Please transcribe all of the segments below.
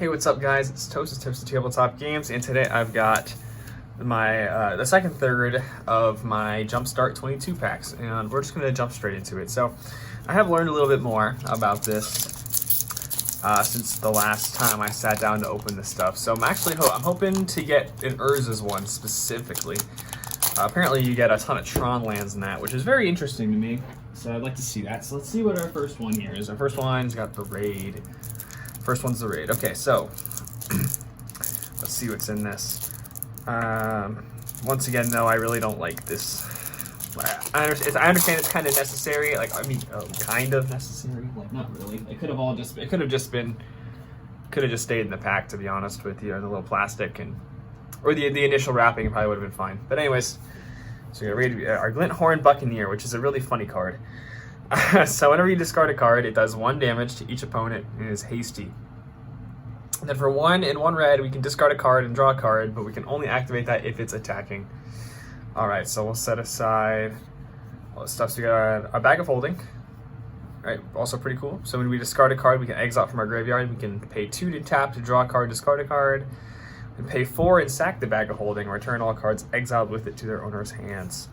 Hey, what's up, guys? It's Toasted Tabletop Games, and today I've got my the second third of my Jumpstart 22 packs, and we're just going to jump straight into it. So, I have learned a little bit more about this since the last time I sat down to open this stuff. So I'm hoping to get an Urza's one specifically. Apparently, you get a ton of Tron lands in that, which is very interesting to me. So I'd like to see that. So let's see what our first one here is. Our first one's got the Raid. First one's the Raid. Okay, so let's see what's in this. Once again, though, I really don't like this. I understand it's kind of necessary. Like, I mean, kind of necessary. Like, not really. It could have just stayed in the pack, to be honest with you, in the little plastic or the initial wrapping probably would have been fine. But anyways, so we got our Glinthorn Buccaneer, which is a really funny card. So whenever you discard a card, it does 1 damage to each opponent and is hasty. And then for 1 and 1 red, we can discard a card and draw a card, but we can only activate that if it's attacking. Alright, so we'll set aside all the stuff. So we got our Bag of Holding. Right, also pretty cool. So when we discard a card, we can exile from our graveyard. We can pay 2 to tap to draw a card, discard a card. We can pay 4 and sack the Bag of Holding, and return all cards exiled with it to their owner's hands.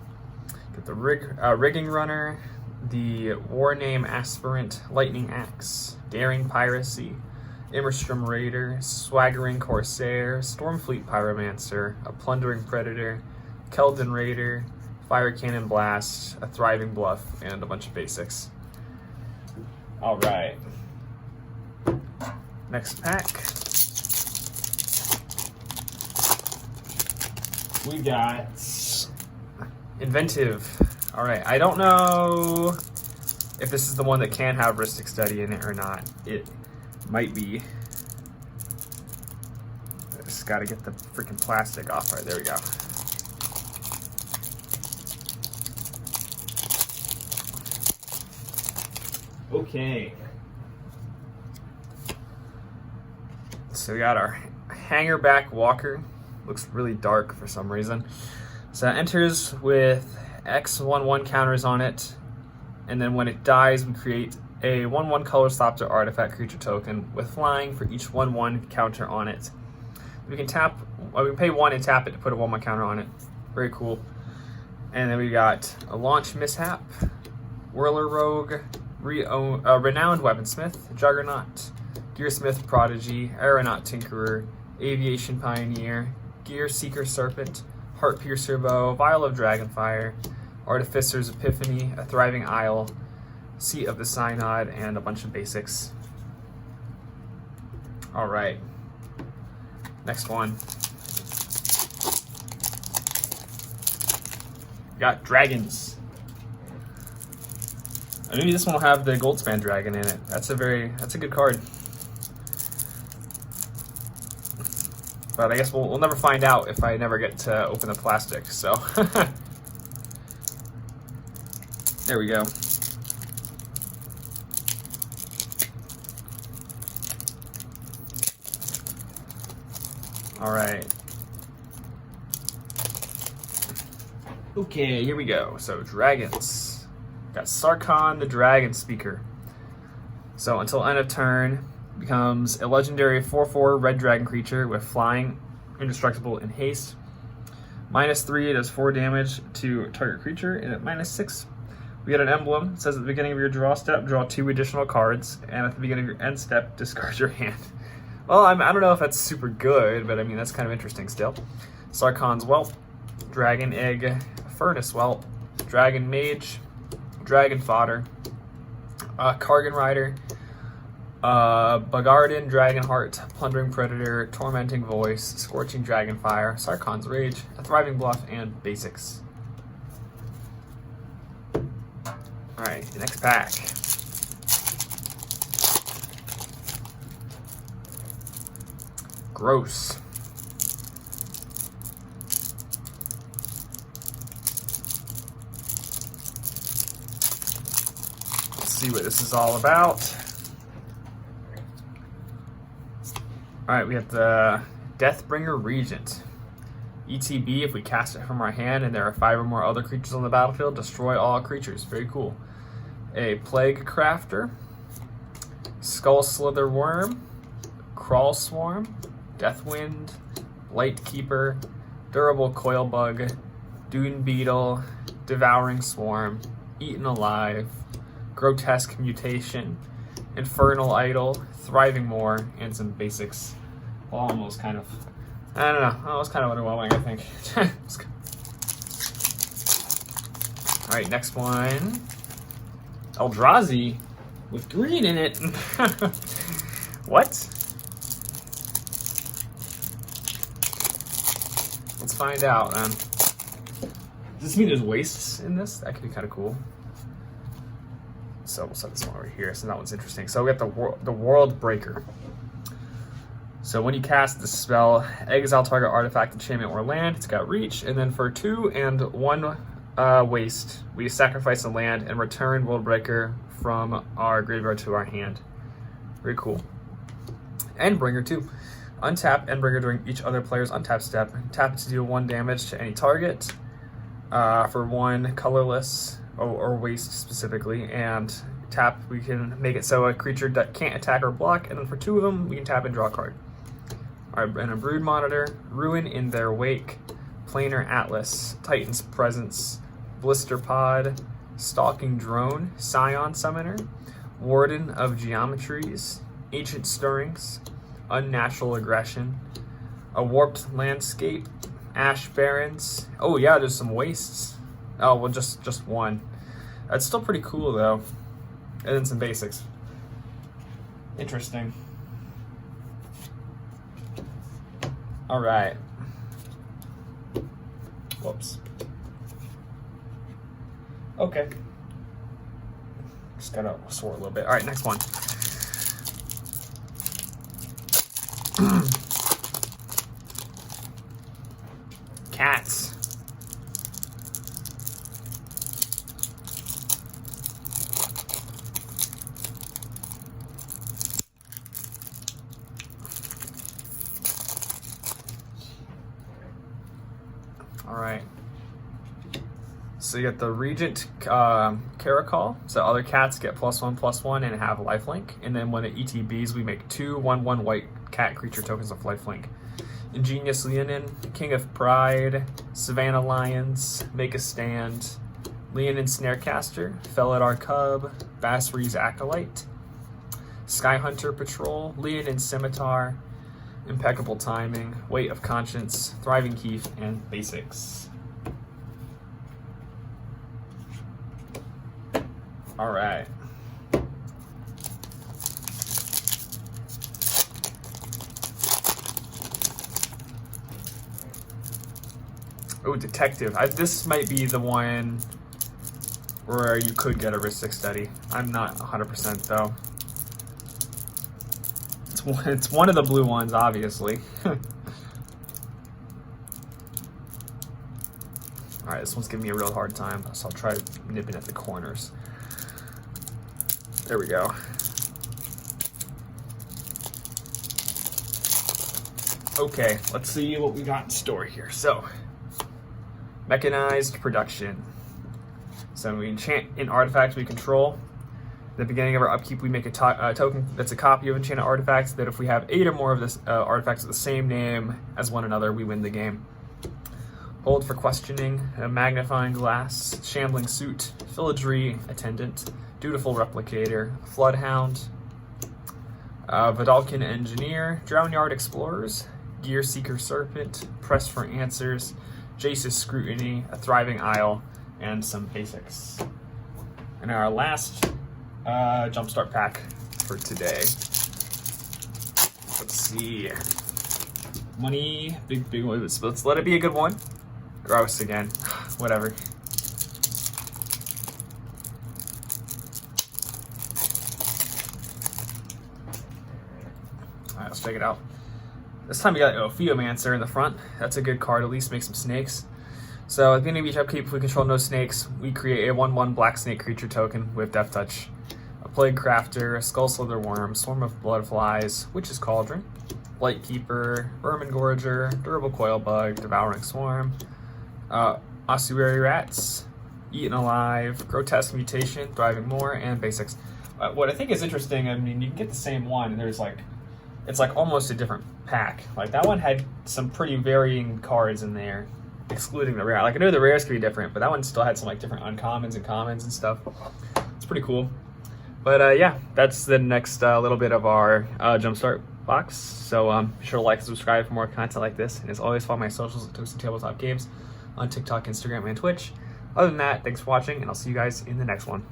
Get the Rigging Runner, the War Name Aspirant, Lightning Axe, Daring Piracy, Immerstrom Raider, Swaggering Corsair, Stormfleet Pyromancer, a Plundering Predator, Keldon Raider, Fire Cannon Blast, a Thriving Bluff, and a bunch of basics. Alright. Next pack. We got Inventive. Alright, I don't know if this is the one that can have Ristic Study in it or not. It might be. I just gotta get the freaking plastic off. Right, there we go. Okay. So we got our Hangerback Walker. Looks really dark for some reason. So it enters with X/1/1 counters on it, and then when it dies, we create a 1/1 color stops or artifact creature token with flying for each 1/1 counter on it. We can pay 1 and tap it to put a 1/1 counter on it. Very cool. And then we got a Launch Mishap, Whirler Rogue, Renowned Weaponsmith, Juggernaut, Gearsmith Prodigy, Aeronaut Tinkerer, Aviation Pioneer, Gear Seeker Serpent, Heart Piercer Bow, Vial of Dragonfire, Artificer's Epiphany, a Thriving Isle, Seat of the Synod, and a bunch of basics. Alright. Next one. We got Dragons. Maybe this one will have the Goldspan Dragon in it. That's a good card. But I guess we'll never find out if I never get to open the plastic, so. There we go. Alright. Okay, here we go. So, Dragons. Got Sarkhan the Dragon Speaker. So, until end of turn, becomes a legendary 4/4 red dragon creature with flying, indestructible, and haste. -3, it does 4 damage to target creature, and at -6, we get an emblem. It says at the beginning of your draw step, draw 2 additional cards, and at the beginning of your end step, discard your hand. Well, I don't know if that's super good, but I mean, that's kind of interesting still. Sarkhan's Whelp, Dragon Egg, Furnace Whelp, Dragon Mage, Dragon Fodder, Kargan Rider, Bagarden, Dragonheart, Plundering Predator, Tormenting Voice, Scorching Dragonfire, Sarkhan's Rage, a Thriving Bluff, and basics. Alright, the next pack. Gross. Let's see what this is all about. Alright, we have the Deathbringer Regent. ETB, if we cast it from our hand and there are 5 or more other creatures on the battlefield, destroy all creatures. Very cool. A Plague Crafter, Skull Slither Worm, Crawl Swarm, Deathwind, Lightkeeper, Durable Coil Bug, Dune Beetle, Devouring Swarm, Eaten Alive, Grotesque Mutation, Infernal Idol, Thriving More, and some basics. Almost kind of, I don't know, almost kind of underwhelming, I think. Alright, next one. Eldrazi with green in it. What? Let's find out. Does this mean there's wastes in this? That could be kind of cool. So we'll set this one over here. So that one's interesting. So we got the World Breaker. So when you cast the spell, exile target artifact, enchantment, or land. It's got reach. And then for 2 and 1 waste, we sacrifice a land and return World Breaker from our graveyard to our hand. Very cool. Endbringer too. Untap Endbringer during each other player's untap step. Tap it to deal 1 damage to any target for 1 colorless or waste specifically. And tap, we can make it so a creature that can't attack or block. And then for 2 of them, we can tap and draw a card. Alright, and a Brood Monitor, Ruin in Their Wake, Planar Atlas, Titan's Presence, Blister Pod, Stalking Drone, Scion Summoner, Warden of Geometries, Ancient Stirrings, Unnatural Aggression, a Warped Landscape, Ash Barrens. Oh yeah, there's some wastes. Oh, well, just 1. That's still pretty cool though. And then some basics. Interesting. All right. Whoops. Okay. Just gotta sort a little bit. All right, next one. Cats. All right. So you got the Regent Caracol. So other cats get +1/+1 and have lifelink. And then when it ETBs, we make 2 1/1 white cat creature tokens of lifelink. Ingenious Leonin, King of Pride, Savannah Lions, Make a Stand, Leonin Snarecaster, Felidar Cub, Basri's Acolyte, Sky Hunter Patrol, Leonin Scimitar, Impeccable Timing, Weight of Conscience, Thriving Keef, and Basics. All right. Oh, Detective. This might be the one where you could get a Ristic Study. I'm not 100% though. It's one of the blue ones, obviously. Alright, this one's giving me a real hard time, so I'll try nipping at the corners. There we go. Okay, let's see what we got in store here. So, Mechanized Production. So we enchant an artifact we control. At the beginning of our upkeep, we make a token that's a copy of enchanted artifacts, that if we have 8 or more of this artifacts with the same name as one another, we win the game. Hold for Questioning, a Magnifying Glass, Shambling Suit, Filigree Attendant, Dutiful Replicator, Floodhound, Vidalcan Engineer, Drownyard Explorers, Gear Seeker Serpent, Press for Answers, Jace's Scrutiny, a Thriving Isle, and some basics. And our last Jumpstart pack for today. Let's see. Money, big one. Let's let it be a good one. Gross again. Whatever. Alright, let's check it out. This time we got Ophiumancer in the front. That's a good card, at least make some snakes. So at the beginning of each upkeep, if we control no snakes, we create a 1/1 black snake creature token with Death Touch. A Plague Crafter, a Skull Slither Worm, Swarm of Bloodflies, Witch's Cauldron, Lightkeeper, Vermin Gorger, Durable Coil Bug, Devouring Swarm, Ossuary Rats, Eaten Alive, Grotesque Mutation, Thriving More, and Basics. What I think is interesting, I mean, you can get the same one, and there's like it's like almost a different pack. Like that one had some pretty varying cards in there, excluding the rare. Like I know the rares could be different, but that one still had some like different uncommons and commons and stuff. It's pretty cool. But yeah, that's the next little bit of our Jumpstart box. So be sure to like and subscribe for more content like this. And as always, follow my socials at Toasted Tabletop Games on TikTok, Instagram, and Twitch. Other than that, thanks for watching, and I'll see you guys in the next one.